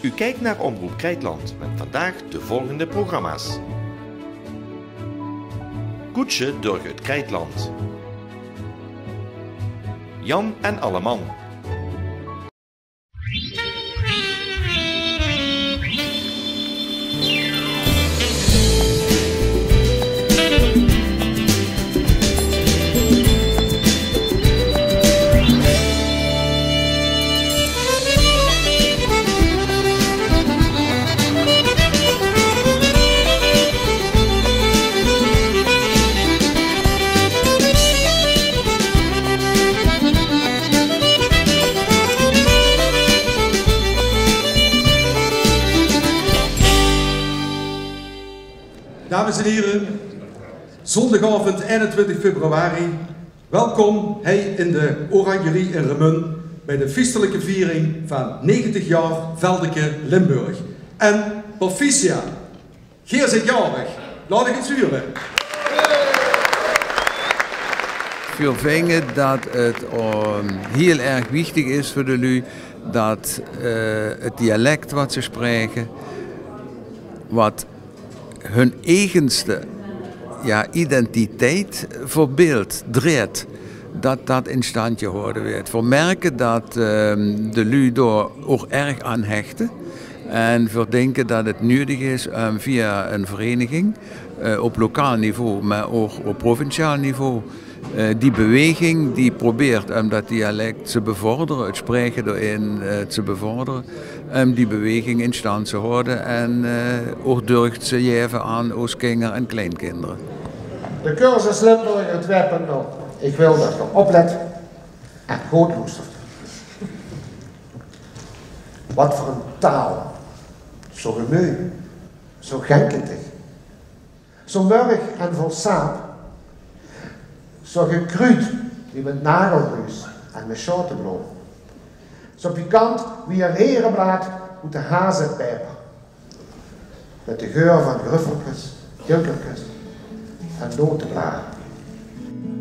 U kijkt naar Omroep Krijtland met vandaag de volgende programma's. Koetsje door het Krijtland. Jan en Alleman. Dames en heren, zondagavond 21 februari, welkom in de Oranjerie in Remun bij de feestelijke viering van 90 jaar Veldeke Limburg. En proficiat, Geer zit jarig, laat ik het zuren. We vinden dat het heel erg wichtig is voor de lui dat het dialect wat ze spreken, wat hun eigenste identiteit verbeeld, dreigt, dat in stand gehouden wordt. We merken dat de lui daar ook erg aan hechten en we denken dat het nodig is via een vereniging op lokaal niveau, maar ook op provinciaal niveau, die beweging die probeert dat dialect te bevorderen, het spreken erin te bevorderen, die beweging in stand te houden en ook durft ze geven aan onze kinderen en kleinkinderen. De cursus Limburger 2.0. Ik wil dat je oplet en goed luistert. Wat voor een taal. Zo gemeu, zo genkentig, zo murrig en vol saap. Zo gekruid wie met nagelruis en met schotenbloem. Zo pikant wie een herenblaad uit de hazenpijper. Met de geur van gruffeltjes, gilkertjes en notenbladen.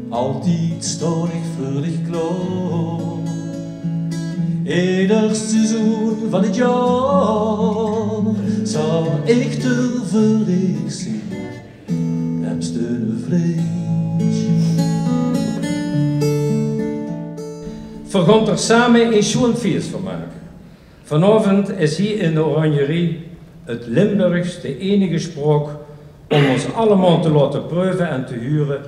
Altijd sta ik voor dich klaar. Ieder seizoen van het jaar zal ik er voor dich zien. En steunen vreemd. We gaan er samen een schoon feest van maken. Vanavond is hier in de Oranjerie het Limburgs de enige spraak om ons allemaal te laten proeven en te huren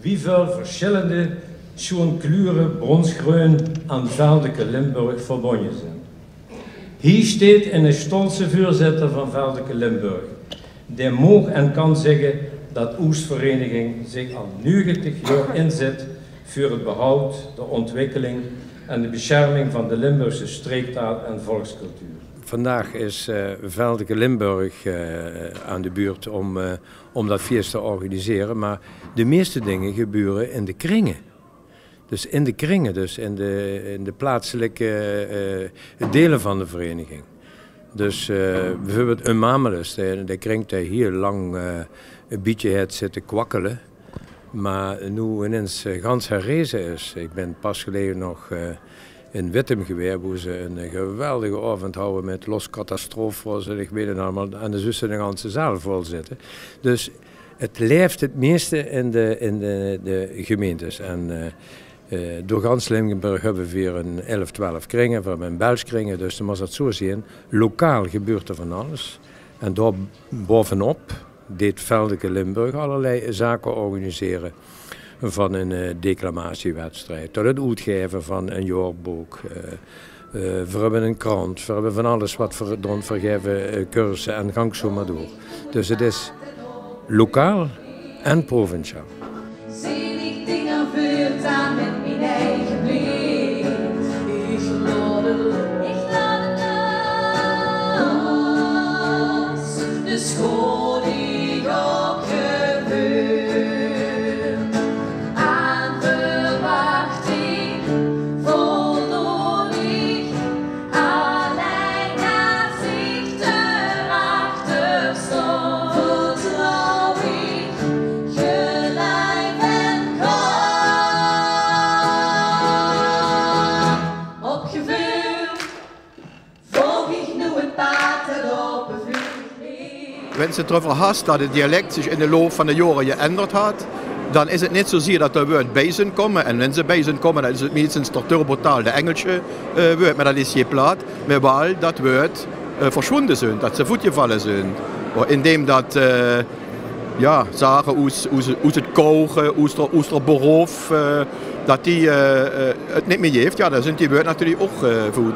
wieveel verschillende schoon kleuren bronsgroen aan Veldeke Limburg verbonden zijn. Hier staat een stolse voorzitter van Veldeke Limburg, die mag en kan zeggen dat Oostvereniging zich al 90 jaar inzet voor het behoud, de ontwikkeling en de bescherming van de Limburgse streektaal en volkscultuur. Vandaag is Veldeke Limburg aan de beurt om dat feest te organiseren, maar de meeste dingen gebeuren in de kringen. Dus in de kringen, dus in de plaatselijke delen van de vereniging. Dus bijvoorbeeld een mamelus, die kring daar hier lang een beetje het zitten kwakkelen. Maar nu ineens gans herrezen is. Ik ben pas geleden nog in Wittem geweest, waar ze een geweldige avond houden met los catastrofe, ik weet het allemaal, en de zussen de ganse zaal vol zitten. Dus het leeft het meeste in de gemeentes. En door gans Limburg hebben we weer een 11, 12 kringen, we hebben een Belskringen, dus dan moet dat zo zien. Lokaal gebeurt er van alles. En daar bovenop deed Veldeke Limburg allerlei zaken organiseren. Van een declamatiewedstrijd tot het uitgeven van een jaarboek. We hebben een krant, we hebben van alles wat we doen, vergeven cursussen en gang zo maar door. Dus het is lokaal en provinciaal. Zie ik dingen vuurt aan met mijn eigen blik. Ik laat het los. De school die ook gebeurt. Aan verwachting voldoen ik. Alleen als ik erachter stond. Vertrouw ik gelijk en kan. wenn es erover hast dat het dialect zich in de loop van de jaren geändert hat, dan is het niet zozeer dat er woord bij zijn komen. En wenn ze bij zijn komen, dan is het meestens toch turbotaal de Engelse woord, maar dat is geen plaat. Maar wel dat woord verschwunden zijn, dat ze voetgevallen zijn. Indem dat zaken uit het kogen, uit het beruf, dat die het niet meer heeft, ja, dan zijn die woord natuurlijk ook voet.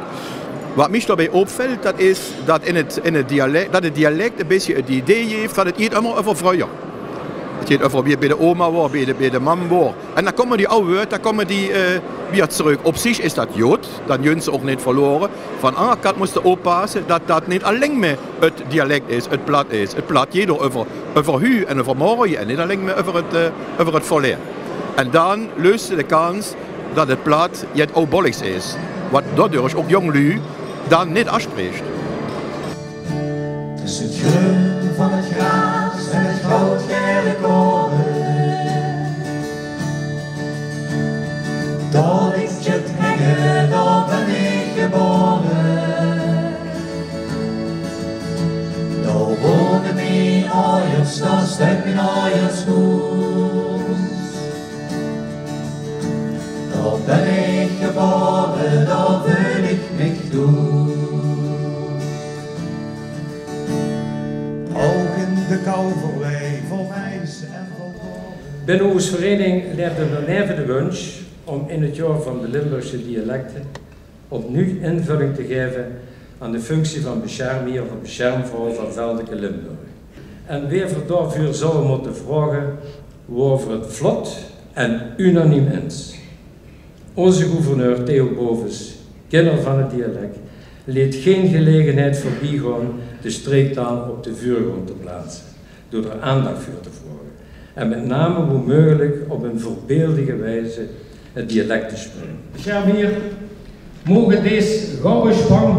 Wat mij daarbij opvalt, dat is dat in het dialect een beetje het idee heeft dat het niet allemaal over vroeger. Het gaat over wie bij de oma was, bij de mam was. En dan komen die oude woorden, dan komen die weer terug. Op zich is dat Jood, dat jullie ze ook niet verloren. Van de andere kant moesten oppassen dat dat niet alleen maar het dialect is, het plat is. Het plat jeder over hu en over morgen en niet alleen maar over het verleden. En dan leust de kans dat het plat het oudbolligs is. Wat daardoor ook jonglui dan niet afspreekt. Het is het groen van het gras en het goudgele koren. Daar ligt je het hengel, daar ben ik geboren. Daar wonen mijn ouders, daar steekt mijn ouders goed. Daar ben ik geboren, daar wil ik mich doen. Ook in de kou voorbij, vol ijs en vol koren. Binnen onze vereniging leefde er neven de wens om in het jaar van de Limburgse dialecten opnieuw invulling te geven aan de functie van beschermheer of beschermvrouw van Veldeke Limburg. En weer daarvoor zouden we moeten vragen waarover het vlot en unaniem is. Onze gouverneur Theo Bovens, kenner van het dialect, liet geen gelegenheid voorbij gaan de streektaal op de vuurgrond te plaatsen, door er aandacht voor te vragen. En met name hoe mogelijk op een voorbeeldige wijze het dialect te spreken. Beschermheer, mogen deze gouden sprong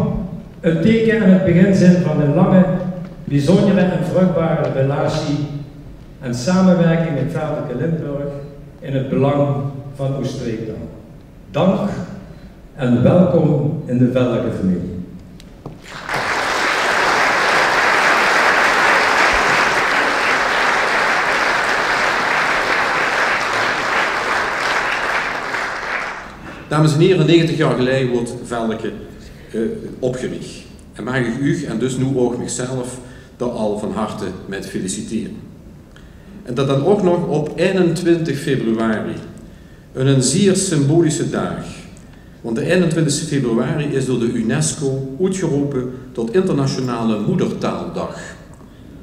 een teken aan het begin zijn van een lange, bijzondere en vruchtbare relatie en samenwerking met Veldeke Limburg in het belang van uw streektaal. Dank en welkom in de Veldeke familie. Dames en heren, 90 jaar geleden wordt Veldeke opgericht. En mag ik u en dus nu ook mezelf daar al van harte met feliciteren. En dat dan ook nog op 21 februari. Een zeer symbolische dag. Want de 21 februari is door de UNESCO uitgeroepen tot Internationale Moedertaaldag.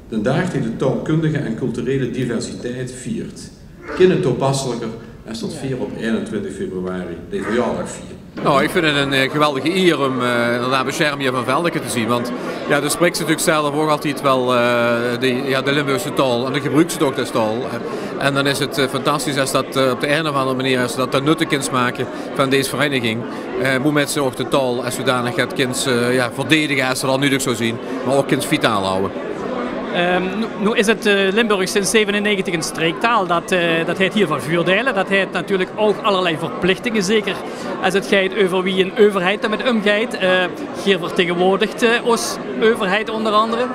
De dag die de taalkundige en culturele diversiteit viert. Kind toepasselijker als dat vier op 21 februari de verjaardag vieren. Nou, ik vind het een geweldige eer om inderdaad beschermheer van Veldeke te zien. Want ja, de spreekt ze natuurlijk zelf ook altijd wel de Limburgse taal en de gebruikt ze ook de taal. En dan is het fantastisch als dat op de een of andere manier als dat nuttig kunt maken van deze vereniging. Hoe met ze ook de taal als zodanig het kind verdedigen als ze dat nu zo zien, maar ook kind vitaal houden. Nu is het Limburg sinds 1997 een streektaal, dat heet hier van Vuurdijlen. Dat heeft natuurlijk ook allerlei verplichtingen, zeker als het gaat over wie een overheid daarmee omgaat. Hier vertegenwoordigt ons overheid onder andere.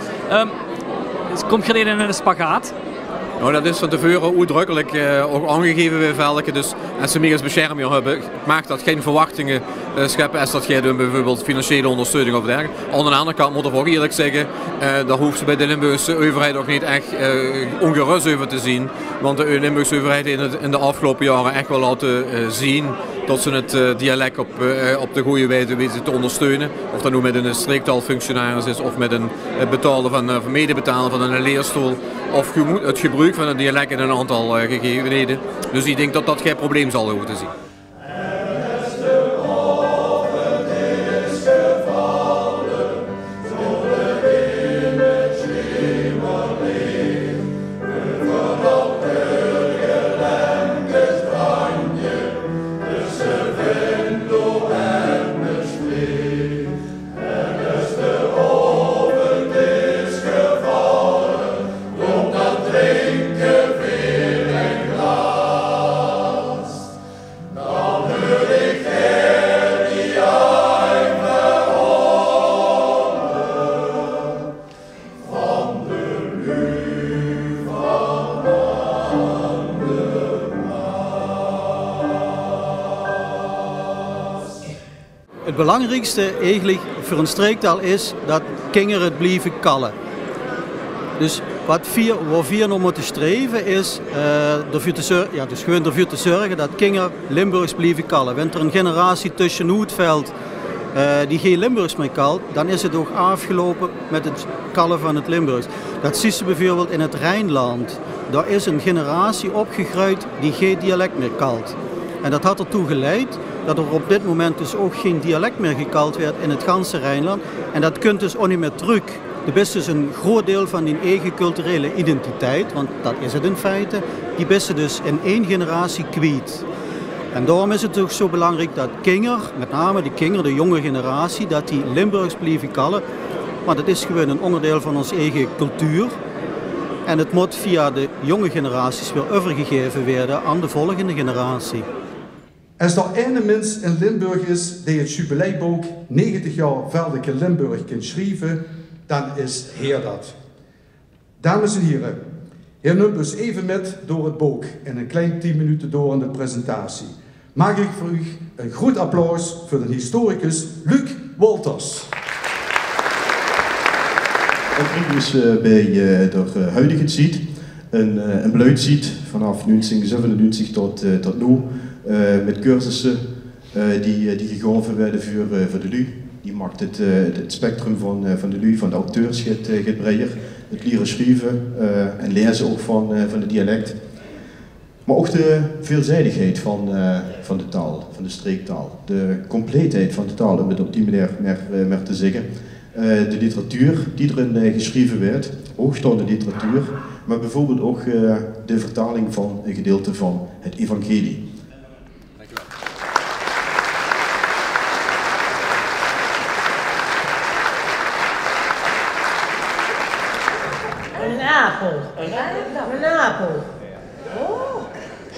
Komt je in een spagaat? Nou, dat is van tevoren uitdrukkelijk ook aangegeven bij Veldeke. Dus als ze meer als beschermheer hebben, maakt dat geen verwachtingen scheppen als dat gaat om bijvoorbeeld financiële ondersteuning of dergelijke. Aan de andere kant moet ik ook eerlijk zeggen, daar hoeft ze bij de Limburgse overheid ook niet echt ongerust over te zien. Want de Limburgse overheid in de afgelopen jaren echt wel laten zien dat ze het dialect op de goede wijze weten te ondersteunen. Of dat nu met een streektaalfunctionaris is of met het betalen van medebetalen van een leerstoel. Of het gebruik van het dialect in een aantal gegevenheden. Dus ik denk dat dat geen probleem zal hoeven te zien. Na het belangrijkste eigenlijk voor een streektaal is dat kinderen het blijven kallen. Dus wat we nog moeten streven is ervoor te zorgen dat kinderen Limburgs blijven kallen. Wanneer er een generatie tussenuit valt die geen Limburgs meer kalt, dan is het ook afgelopen met het kallen van het Limburgs. Dat zie je bijvoorbeeld in het Rijnland. Daar is een generatie opgegroeid die geen dialect meer kalt. En dat had ertoe geleid dat er op dit moment dus ook geen dialect meer gekald werd in het ganse Rijnland. En dat kunt dus ook niet meer terug. Er is dus een groot deel van die eigen culturele identiteit, want dat is het in feite, die is dus in één generatie kwijt. En daarom is het ook zo belangrijk dat kinderen, met name de kinderen, de jonge generatie, dat die Limburgs blijven kallen. Maar dat is gewoon een onderdeel van onze eigen cultuur. En het moet via de jonge generaties weer overgegeven worden aan de volgende generatie. Als er ene mens in Limburg is die het jubileumboek 90 jaar Veldeke Limburg kan schrijven, dan is Heer dat. Dames en heren, Heer neemt dus even met door het boek en een klein 10 minuten door in de presentatie. Maak ik voor u een groot applaus voor de historicus Luc Wolters. Wat ik dus bij de huidige ziet, een beleid ziet vanaf 1997 tot nu, met cursussen die gegeven werden voor de LU. Die maakt het spectrum van de LU, van de auteurs gaat breder. Het leren schrijven en lezen ook van de dialect. Maar ook de veelzijdigheid van de taal, van de streektaal. De compleetheid van de taal, om het op die manier meer te zeggen. De literatuur die erin geschreven werd, hoogstaande literatuur, maar bijvoorbeeld ook de vertaling van een gedeelte van het evangelie. Een apel. Een apel. Oh,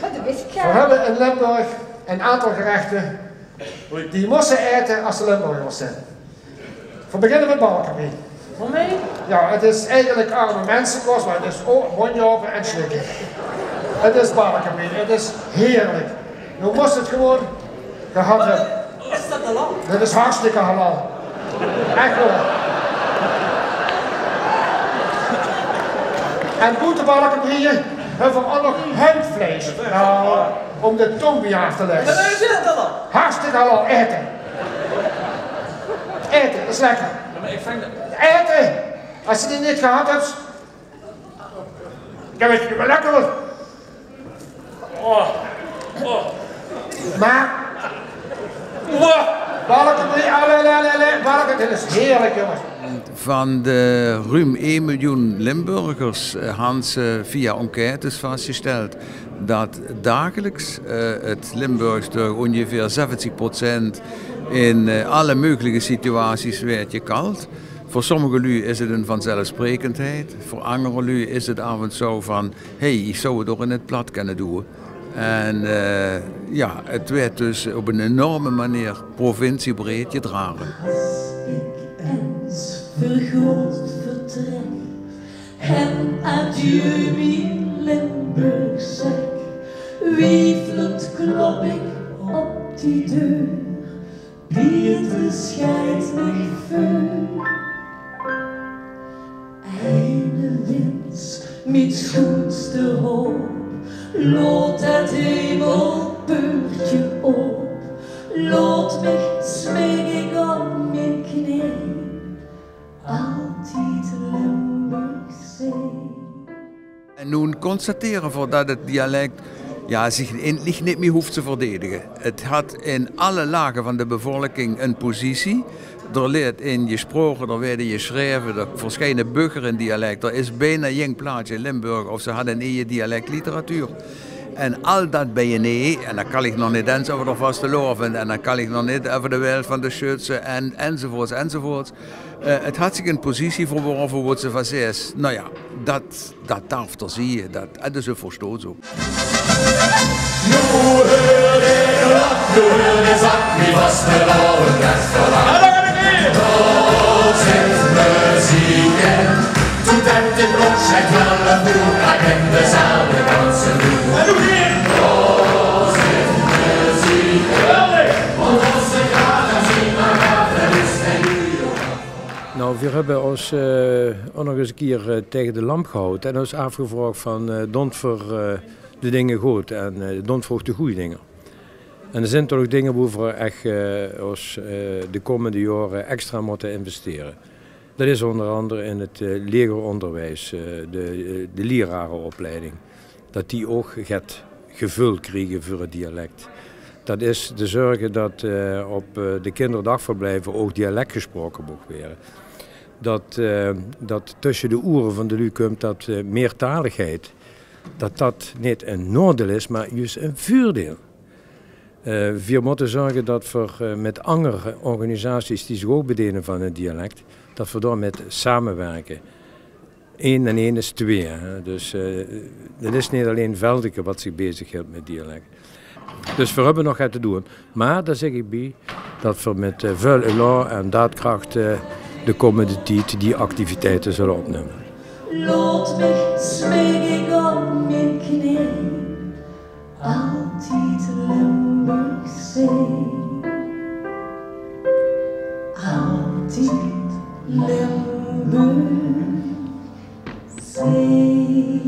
dat wist ik. We hebben in Limburg een aantal gerechten die je moesten eten als de Limburgers zijn. We beginnen met balkenbiet. Voor mij? Ja, het is eigenlijk arme mensenkost, maar het is ook mondjopen en slikken. Het is balkenbiet, het is heerlijk. Nu moest het gewoon gehad hebben. Is dat halal? Dit is hartstikke halal. Echt hoor. En boetebalkenbieten hebben we ook nog huidvlees. Nou, om de tong bij af te leggen. Dat is het halal. Hartstikke halal, eten. Eten, dat is lekker. Eten! Als je die niet gehad hebt, dan weet je niet meer lekker wordt. Maar, balken, dit is heerlijk jongens. Van de ruim 1 miljoen Limburgers hebben ze via enquêtes vastgesteld dat dagelijks het Limburgs door ongeveer 70% in alle mogelijke situaties werd gekald. Voor sommige lui is het een vanzelfsprekendheid. Voor andere lui is het af en zo van, hey, ik zou het ook in het plat kunnen doen. En ja, het werd dus op een enorme manier provinciebreed gedragen. Vergroot vertrek en adieu mijn Limburg zeg. Wievelend klop ik op die deur, Pieter scheidt mich vuur. Eine wins met goedste hoop, lood het hemelbeurtje op, lood mich smeg ik op mijn knie. Altijd Limburg zijn. En nu constateren we dat het dialect zich niet meer hoeft te verdedigen. Het had in alle lagen van de bevolking een positie. Er leert in gesproken, er werden geschreven, er verschijnen burger in dialect. Er is bijna geen plaatsje in Limburg of ze hadden een eigen dialectliteratuur. En al dat bij je nee, en dan kan ik nog niet eens over de vaste loven, en dan kan ik nog niet over de wereld van de Schutsen enzovoorts enzovoorts. Het had zich een positie verworven waar ze van zei, nou ja, dat darf er zie je, dat is een verstoot zo. Nu hör det lapp, nu hör det sack, vi vaste laven gästerna. Låt musiken, tut efter blåsa knallen, boka hände samme dansen nu. Låt musiken, och måste kalla sina Nou, we hebben ons ook nog eens een keer tegen de lamp gehouden en ons afgevraagd van don't voor de dingen goed en don't voor de goede dingen. En er zijn toch dingen waar we echt ons de komende jaren extra moeten investeren. Dat is onder andere in het legeronderwijs, de lerarenopleiding. Dat die ook gaat gevuld krijgen voor het dialect. Dat is te zorgen dat op de kinderdagverblijven ook dialect gesproken moet worden. Dat tussen de oren van de lui komt dat meertaligheid, dat niet een nadeel is, maar juist een voordeel. We moeten zorgen dat we met andere organisaties die zich ook bedienen van het dialect, dat we daar met samenwerken. 1 en 1 is 2. Hè. Dus het is niet alleen Veldeke wat zich bezighoudt met dialect. Dus we hebben nog wat te doen. Maar daar zeg ik bij dat we met veel elan en daadkracht de komende tijd die activiteiten zullen opnemen. Laat mich smeek ik op mijn knie, altijd Limburg zee. Altijd Limburg zee.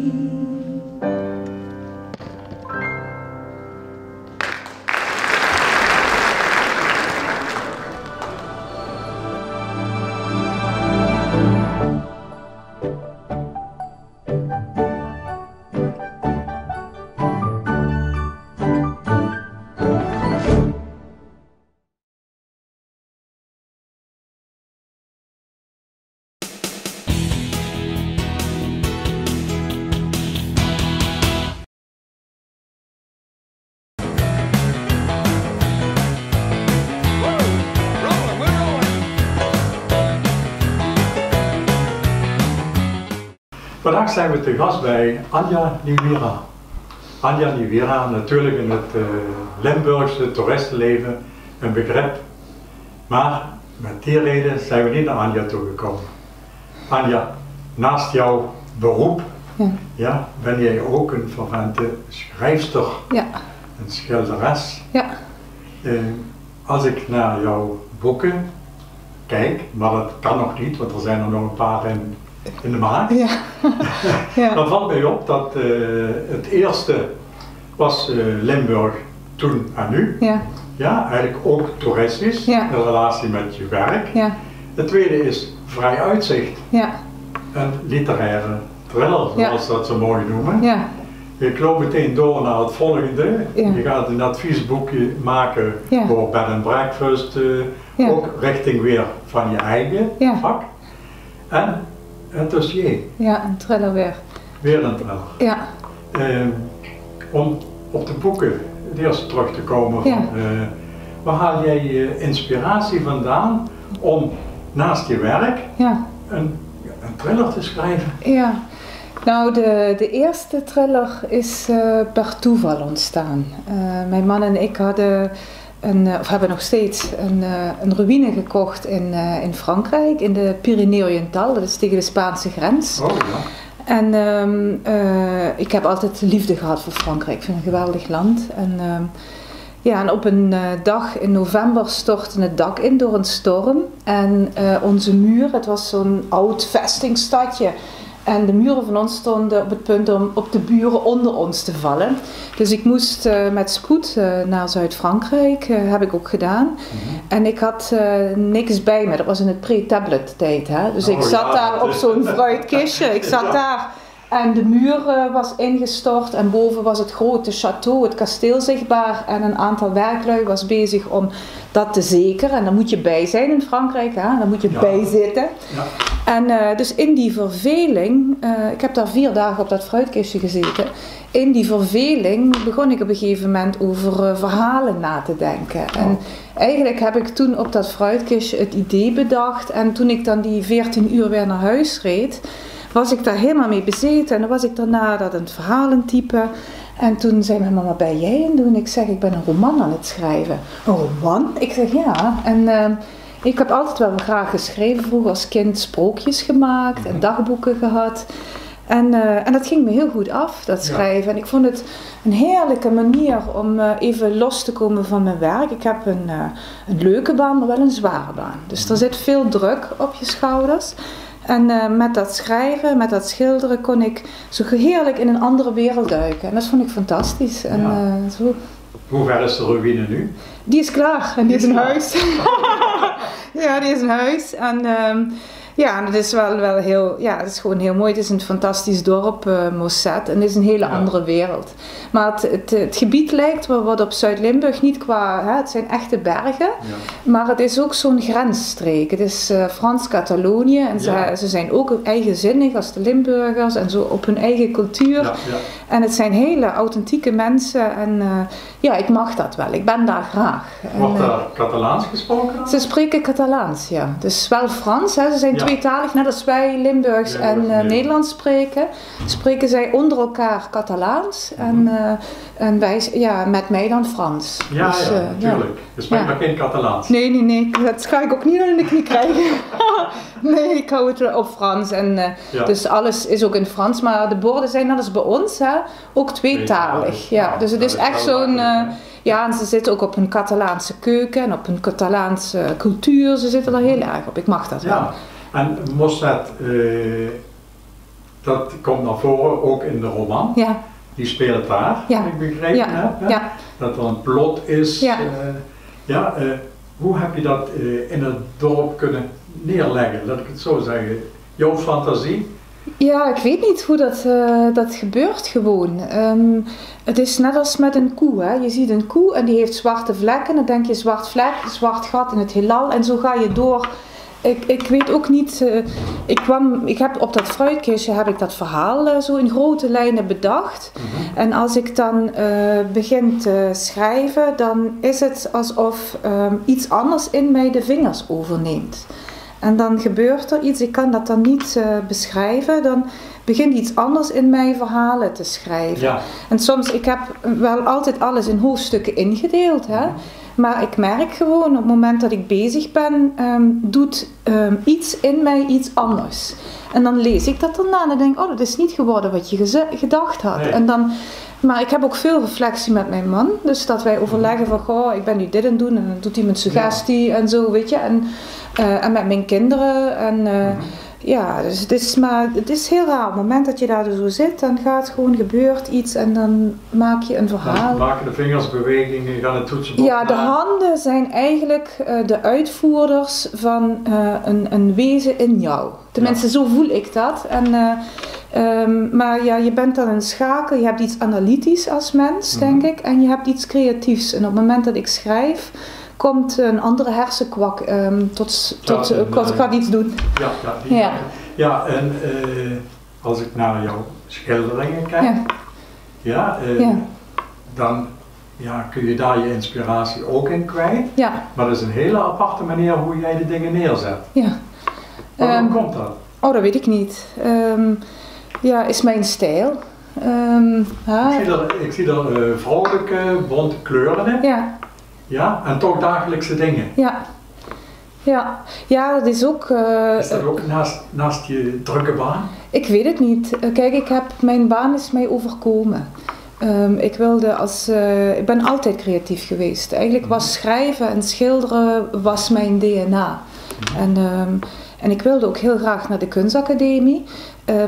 Vandaag zijn we te gast bij Anja Nieuwera. Anja Nieuwera, natuurlijk in het Limburgse toeristenleven een begrip. Maar met die reden zijn we niet naar Anja toegekomen. Anja, naast jouw beroep ben jij ook een vervente schrijfster, een schilderes. Ja. Als ik naar jouw boeken kijk, maar dat kan nog niet, want er zijn er nog een paar in de maak. Ja. Ja. Dan valt mij op dat het eerste was Limburg toen en nu. Ja. Ja, eigenlijk ook toeristisch, in relatie met je werk. Ja. Het tweede is Vrij Uitzicht. Ja. Een literaire thriller, zoals ze dat zo mooi noemen. Ja. Je loopt meteen door naar het volgende. Ja. Je gaat een adviesboekje maken voor bed and breakfast, ook richting weer van je eigen vak. En een dossier. Ja, een thriller weer. Weer een thriller. Ja. Om op de boeken eerst terug te komen. Waar haal jij je inspiratie vandaan om naast je werk een thriller te schrijven? Ja, nou de eerste thriller is per toeval ontstaan. Mijn man en ik hadden hebben nog steeds een ruïne gekocht in Frankrijk, in de Pyrénées-Oriental, dat is tegen de Spaanse grens. Oh, ja. En ik heb altijd liefde gehad voor Frankrijk, ik vind het een geweldig land. En op een dag in november stortte het dak in door een storm en onze muur, het was zo'n oud vestingstadje. En de muren van ons stonden op het punt om op de buren onder ons te vallen. Dus ik moest met spoed naar Zuid-Frankrijk, heb ik ook gedaan. En ik had niks bij me, dat was in het pre-tablet tijd. Hè? Dus ik zat daar op zo'n fruitkistje, ik zat daar en de muur was ingestort. En boven was het grote château, het kasteel zichtbaar. En een aantal werklui was bezig om dat te zekeren. En daar moet je bij zijn in Frankrijk, hè? Daar moet je bij zitten. Ja. En dus in die verveling, ik heb daar 4 dagen op dat fruitkistje gezeten. In die verveling begon ik op een gegeven moment over verhalen na te denken. En eigenlijk heb ik toen op dat fruitkistje het idee bedacht. En toen ik dan die 14 uur weer naar huis reed, was ik daar helemaal mee bezeten. En dan was ik daarna dat een verhalen typen. En toen zei mijn mama, ben jij aan het doen? Ik zeg, ik ben een roman aan het schrijven. Een roman? Ik zeg, ja. En ik heb altijd wel graag geschreven. Vroeger als kind sprookjes gemaakt en dagboeken gehad. En dat ging me heel goed af, dat schrijven. En ik vond het een heerlijke manier om even los te komen van mijn werk. Ik heb een leuke baan, maar wel een zware baan. Dus er zit veel druk op je schouders. En met dat schrijven, met dat schilderen, kon ik zo heerlijk in een andere wereld duiken. En dat vond ik fantastisch. En, zo. Hoe ver is de ruïne nu? Die is klaar en die is in huis. Ja, die is in huis. En ja, dat is wel heel, ja, het is gewoon heel mooi. Het is een fantastisch dorp, Moset, en het is een hele andere wereld. Maar het gebied lijkt wel wat op Zuid-Limburg, niet qua, het zijn echte bergen, maar het is ook zo'n grensstreek. Het is Frans-Catalonië en ze zijn ook eigenzinnig als de Limburgers en zo op hun eigen cultuur. En het zijn hele authentieke mensen en ja, ik mag dat wel. Ik ben daar graag. Wordt daar Catalaans gesproken? Ze spreken Catalaans, ja. Dus wel Frans, hè. Ze zijn tweetalig, net als wij Limburgs en Nederlands spreken. Spreken zij onder elkaar Catalaans en wij, ja, met mij dan Frans. Ja, dus, natuurlijk. Je spreekt maar geen Catalaans. Nee. Dat ga ik ook niet in de knie krijgen. Nee, ik hou het op Frans. En, dus alles is ook in Frans, maar de borden zijn net als bij ons, hè, ook tweetalig. Ja, dus het is echt zo'n... ja, en ze zitten ook op een Catalaanse keuken en op een Catalaanse cultuur. Ze zitten er heel erg op. Ik mag dat wel. En Moset, dat komt naar voren ook in de roman. Ja. Die speelt daar, heb ik begrepen. Hè? Dat er een plot is. Hoe heb je dat in het dorp kunnen neerleggen? Laat ik het zo zeggen. Jouw fantasie? Ja, ik weet niet hoe dat gebeurt gewoon. Het is net als met een koe. Hè. Je ziet een koe en die heeft zwarte vlekken. Dan denk je zwart vlek, zwart gat in het heelal. En zo ga je door. Ik weet ook niet. Ik heb op dat fruitkistje heb ik dat verhaal zo in grote lijnen bedacht. En als ik dan begin te schrijven, dan is het alsof iets anders in mij de vingers overneemt. En dan gebeurt er iets, ik kan dat dan niet beschrijven, dan begint iets anders in mij verhalen te schrijven. Ja. En soms, ik heb wel altijd alles in hoofdstukken ingedeeld, hè? Maar ik merk gewoon op het moment dat ik bezig ben, doet iets in mij iets anders. En dan lees ik dat daarna en dan denk ik, oh, dat is niet geworden wat je gedacht had. Nee. En dan... Maar ik heb ook veel reflectie met mijn man. Dus dat wij overleggen van, goh, ik ben nu dit aan het doen. En dan doet hij mijn suggestie en zo, weet je. En met mijn kinderen. En ja, dus het is heel raar. Op het moment dat je daar zo zit, dan gebeurt iets en dan maak je een verhaal. Dan maken de vingers bewegingen, gaan het toetsenbord. Ja, de handen zijn eigenlijk de uitvoerders van een wezen in jou. Tenminste, zo voel ik dat. Maar ja, je bent dan een schakel, je hebt iets analytisch als mens, denk ik, en je hebt iets creatiefs. En op het moment dat ik schrijf, komt een andere hersenkwak ik ga iets doen. En als ik naar jouw schilderingen kijk, dan kun je daar je inspiratie ook in kwijt. Ja. Maar dat is een hele aparte manier hoe jij de dingen neerzet. Ja. Hoe komt dat? Oh, dat weet ik niet. Ja, is mijn stijl. Ik zie er vrolijke, bonte kleuren in. Ja. Ja, en toch dagelijkse dingen. Ja, dat is ook... is dat ook naast je drukke baan? Ik weet het niet. Kijk, mijn baan is mij overkomen. Ik ben altijd creatief geweest. Eigenlijk was schrijven en schilderen was mijn DNA. En ik wilde ook heel graag naar de kunstacademie,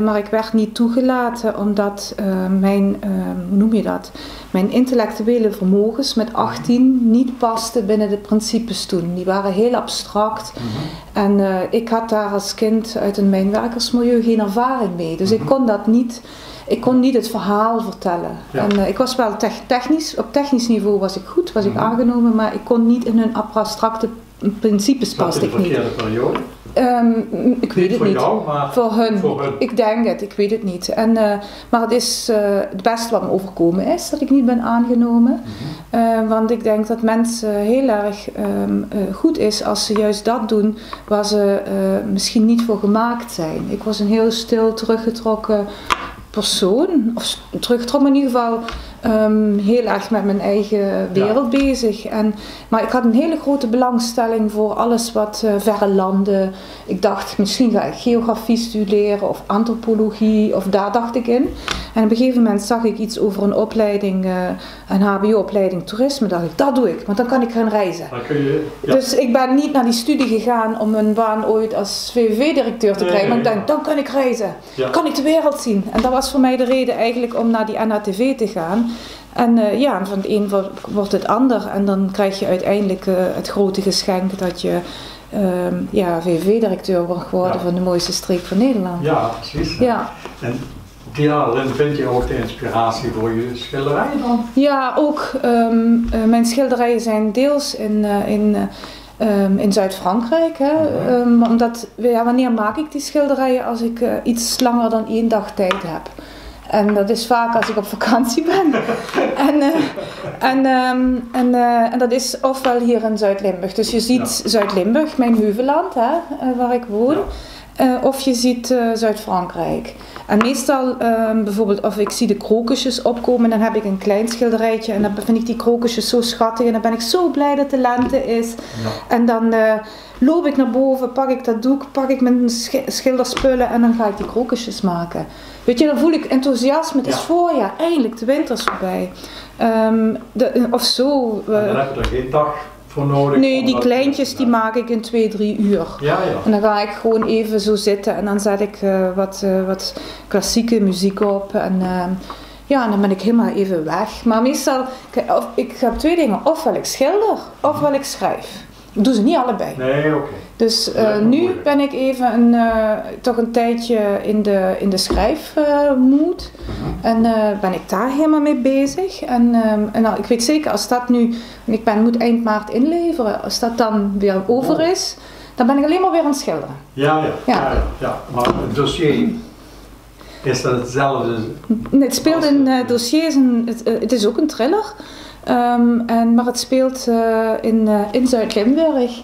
maar ik werd niet toegelaten omdat mijn intellectuele vermogens met 18 niet pasten binnen de principes toen. Die waren heel abstract en ik had daar als kind uit een mijnwerkersmilieu geen ervaring mee. Dus ik kon dat niet. Ik kon niet het verhaal vertellen. Ja. En ik was wel technisch, op technisch niveau was ik goed, was ik aangenomen, maar ik kon niet in hun abstracte principes passen. In de verkeerde periode? Ik weet het niet. Jou, maar voor hun. Ik denk het, ik weet het niet. Maar het is het beste wat me overkomen is, dat ik niet ben aangenomen. Want ik denk dat mensen heel erg goed is als ze juist dat doen waar ze misschien niet voor gemaakt zijn. Ik was een heel stil, teruggetrokken persoon, of teruggetrokken in ieder geval heel erg met mijn eigen wereld bezig. Maar ik had een hele grote belangstelling voor alles wat verre landen. Ik dacht, misschien ga ik geografie studeren of antropologie, of daar dacht ik in. En op een gegeven moment zag ik iets over een opleiding, een hbo-opleiding toerisme. Dacht ik, dat doe ik, want dan kan ik gaan reizen. Dan kun je, Dus ik ben niet naar die studie gegaan om een baan ooit als VVV-directeur te krijgen. Maar ik dacht, dan kan ik reizen. Kan ik de wereld zien. En dat was voor mij de reden eigenlijk om naar die NHTV te gaan. En van het een wordt het ander. En dan krijg je uiteindelijk het grote geschenk dat je VVV-directeur wordt geworden van de mooiste streek van Nederland. Ja, precies. Ja. En daarin vind je ook de inspiratie voor je schilderijen dan? Ja, ook. Mijn schilderijen zijn deels in Zuid-Frankrijk. Omdat, wanneer maak ik die schilderijen? Als ik iets langer dan 1 dag tijd heb. En dat is vaak als ik op vakantie ben. En dat is ofwel hier in Zuid-Limburg. Dus je ziet Zuid-Limburg, mijn heuvelland, waar ik woon. Of je ziet Zuid-Frankrijk. En meestal bijvoorbeeld, of ik zie de krokusjes opkomen, dan heb ik een klein schilderijtje en dan vind ik die krokusjes zo schattig en dan ben ik zo blij dat de lente is. Ja. En dan loop ik naar boven, pak ik dat doek, pak ik mijn schilderspullen en dan ga ik die krokusjes maken. Weet je, dan voel ik enthousiasme, het is voorjaar, eindelijk, de winter is voorbij. Of zo. En dan heb je er geen dag voor nodig? Nee, die kleintjes die maak ik in 2-3 uur. Ja. En dan ga ik gewoon even zo zitten en dan zet ik wat klassieke muziek op. En dan ben ik helemaal even weg. Maar meestal, ik heb 2 dingen. Ofwel ik schilder, ofwel ik schrijf. Ik doe ze niet allebei. Nee, oké. Dus nu ben ik even toch een tijdje in de schrijfmoed. En ben ik daar helemaal mee bezig. En ik weet zeker, als dat nu, ik moet eind maart inleveren, als dat dan weer over is, dan ben ik alleen maar weer aan het schilderen. Ja. Maar het dossier, is dat hetzelfde? Het speelt in dossiers, het is ook een thriller. Maar het speelt in Zuid-Limburg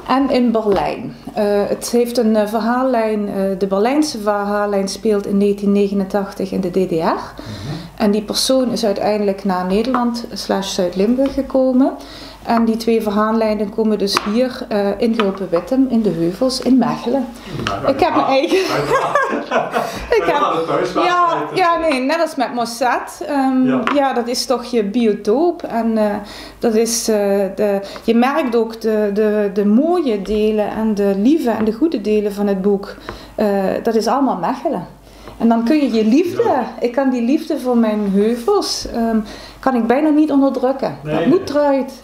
en in Berlijn. Het heeft een verhaallijn, de Berlijnse verhaallijn speelt in 1989 in de DDR. En die persoon is uiteindelijk naar Nederland / Zuid-Limburg gekomen. En die 2 verhaallijnen komen dus hier in Gulpen-Wittem, in de heuvels, in Mechelen. Ik heb mijn eigen... net als met Mossad. Dat is toch je biotoop. En dat is je merkt ook de mooie delen en de lieve en de goede delen van het boek. Dat is allemaal Mechelen. En dan kun je liefde, ik kan die liefde voor mijn heuvels, kan ik bijna niet onderdrukken. Dat moet eruit.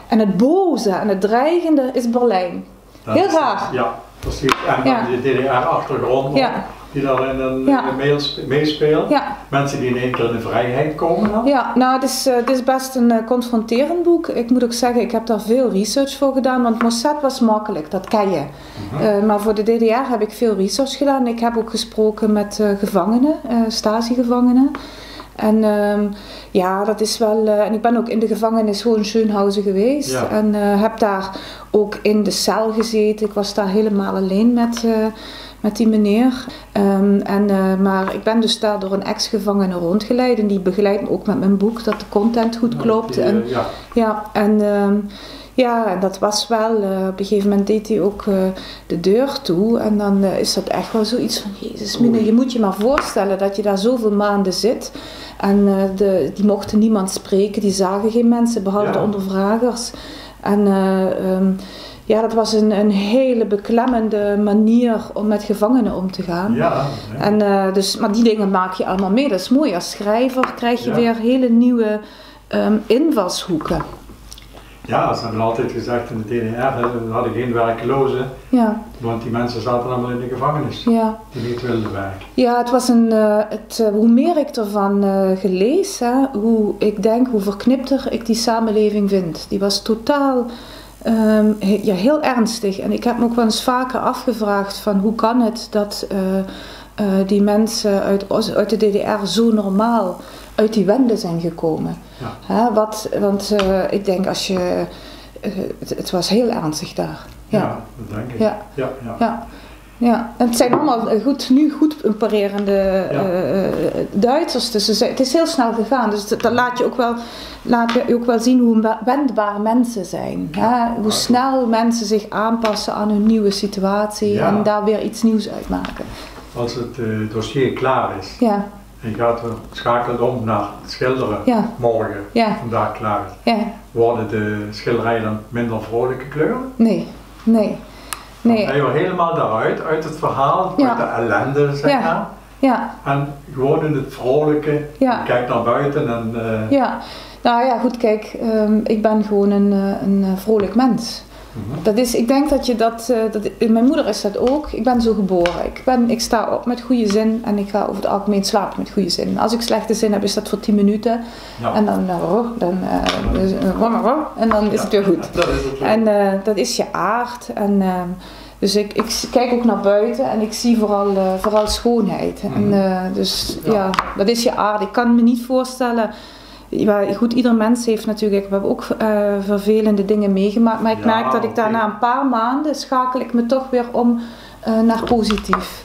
En het boze en het dreigende is Berlijn. Heel raar. Ja, precies. En dan de DDR-achtergrond die dan meespeelt. Ja. Mensen die in één keer in de vrijheid komen dan? Ja, nou het is best een confronterend boek. Ik moet ook zeggen, ik heb daar veel research voor gedaan, want Mossad was makkelijk, dat ken je. Maar voor de DDR heb ik veel research gedaan. Ik heb ook gesproken met gevangenen, Stasi-gevangenen. En dat is wel... en ik ben ook in de gevangenis Hohenschönhausen geweest. Ja. En heb daar ook in de cel gezeten. Ik was daar helemaal alleen met die meneer. Maar ik ben dus daar door een ex-gevangene rondgeleid. En die begeleidt me ook met mijn boek, dat de content goed klopt. En dat was wel, op een gegeven moment deed hij ook de deur toe. En dan is dat echt wel zoiets van, Jezus Mine, je moet je maar voorstellen dat je daar zoveel maanden zit. En die mochten niemand spreken, die zagen geen mensen, behalve de ondervragers. En dat was een hele beklemmende manier om met gevangenen om te gaan. Ja. En, maar die dingen maak je allemaal mee. Dat is mooi. Als schrijver krijg je weer hele nieuwe invalshoeken. Ja, ze hebben altijd gezegd in de DDR, we hadden geen werklozen, want die mensen zaten allemaal in de gevangenis, die niet wilden werken. Ja, het was hoe meer ik ervan gelees, hoe ik denk, hoe verknipter ik die samenleving vind. Die was totaal heel ernstig en ik heb me ook wel eens vaker afgevraagd van hoe kan het dat die mensen uit de DDR zo normaal uit die wende zijn gekomen. Ja. Want ik denk als je... het was heel ernstig daar. Ja, dat denk ik. Ja. Ja, en het zijn allemaal goed parerende Duitsers. Dus het is heel snel gegaan. Dus dat laat je ook wel zien hoe wendbaar mensen zijn. Hè? Hoe snel mensen zich aanpassen aan hun nieuwe situatie en daar weer iets nieuws uit maken. Als het dossier klaar is en je gaat schakelen om naar het schilderen morgen, vandaag klaar is, worden de schilderijen dan minder vrolijke kleuren? Nee. Dan ben je helemaal daaruit, uit het verhaal, uit de ellende, zeg maar. Ja. En gewoon in het vrolijke, je kijkt naar buiten en... Nou ja, goed, kijk, ik ben gewoon een vrolijk mens. Ik denk mijn moeder is dat ook. Ik ben zo geboren. Ik sta op met goede zin en ik ga over het algemeen slapen met goede zin. Als ik slechte zin heb, is dat voor 10 minuten. En dan is het weer goed. En dat is je aard. En, dus ik kijk ook naar buiten en ik zie vooral schoonheid. En, dat is je aard. Ik kan me niet voorstellen... Ja, goed, ieder mens heeft natuurlijk, we hebben ook vervelende dingen meegemaakt, maar ik merk dat ik daar na een paar maanden schakel ik me toch weer om naar positief.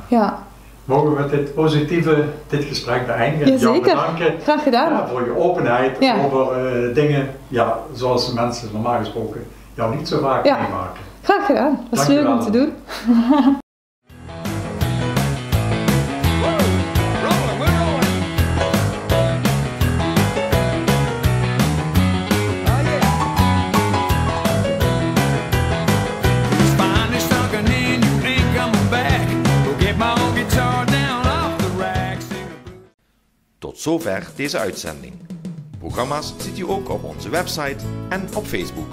Ja. Mogen we met dit gesprek beëindigen? Ja, zeker. Jou bedanken. Graag gedaan. Voor je openheid over dingen zoals mensen normaal gesproken jou niet zo vaak meemaken. Graag gedaan. Dat is leuk om te doen. Tot zover deze uitzending. Programma's ziet u ook op onze website en op Facebook.